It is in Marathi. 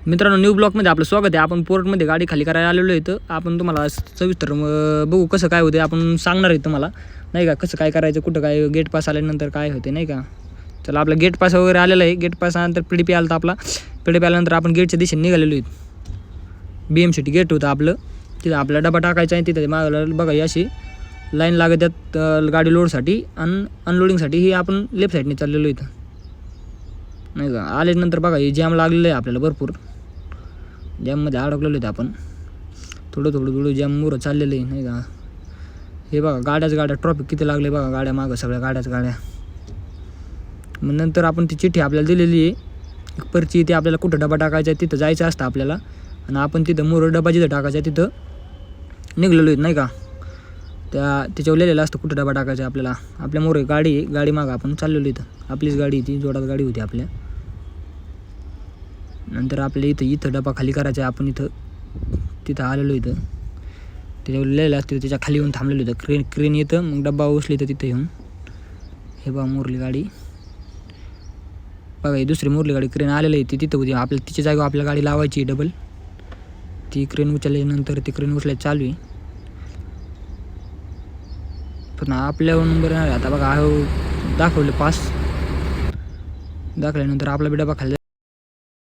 मित्रांनो, न्यू ब्लॉकमध्ये आपलं स्वागत आहे. आपण पोर्टमध्ये गाडी खाली करायला आलेलो आहे. आपण तुम्हाला सविस्तर बघू कसं काय होते आपण सांगणार आहे तुम्हाला, नाही का, कसं काय करायचं, कुठं काय गेट पास आल्यानंतर काय होते, नाही का. चला, आपला गेट पास वगैरे आलेला आहे. गेट पास आल्यानंतर PDP आला तर आपला PDP आल्यानंतर आपण गेटच्या दिशेने निघालेलो आहेत. BMCT गेट होतं आपलं, तिथं आपला डबा टाकायचा आहे. तिथं मागला बघा ही अशी लाईन लागत त्यात गाडी लोडसाठी आणि अनलोडिंगसाठी. ही आपण लेफ्ट साईडने चाललेलो इथं, नाही का. आल्यानंतर बघा ही जॅम लागलेलं आहे आपल्याला भरपूर. जॅममध्ये अडकलेलो आहे आपण. थोडं जॅम मुरं चाललेलं आहे, नाही का. हे बघा गाड्या ट्रॉफिक किती लागले बघा, गाड्या मागं सगळ्या गाड्या. मग नंतर आपण ती चिठ्ठी आपल्याला दिलेली आहे, एक पर्ची. ती आपल्याला कुठं डबा टाकायचा आहे तिथं जायचं असतं आपल्याला. आणि आपण तिथं मोरं डबा जिथं टाकायचा आहे तिथं निघलेलो आहेत, नाही का. त्याच्यावर लिहिलेलं असतं कुठं डबा टाकायचा आहे आपल्याला. आपल्या मोरं गाडी मागं आपण चाललेलो इथं. आपलीच गाडी ती जोडात गाडी होती आपल्या. नंतर आपल्या इथं डबा खाली करायचा आहे. आपण तिथं आलेलो इथं. त्याच्यावर लिहिलेलं असतं, त्याच्या खाली येऊन थांबलेलो इथं. क्रेन येतं, मग डबा उचली तर तिथं येऊन. हे बघा मोरली गाडी बघा, ही दुसरी मोरली गाडी क्रेन आलेली आहे. ती तिथं होती. आपल्याला तिच्या जागेवर आपल्या गाडी लावायची डबल. ती क्रेन उचलल्यानंतर ती क्रेन उचलायची चालू आहे. पण आपल्या नंबर आता बघा दाखवलं पास दाखवल्यानंतर आपला बी डबा खाली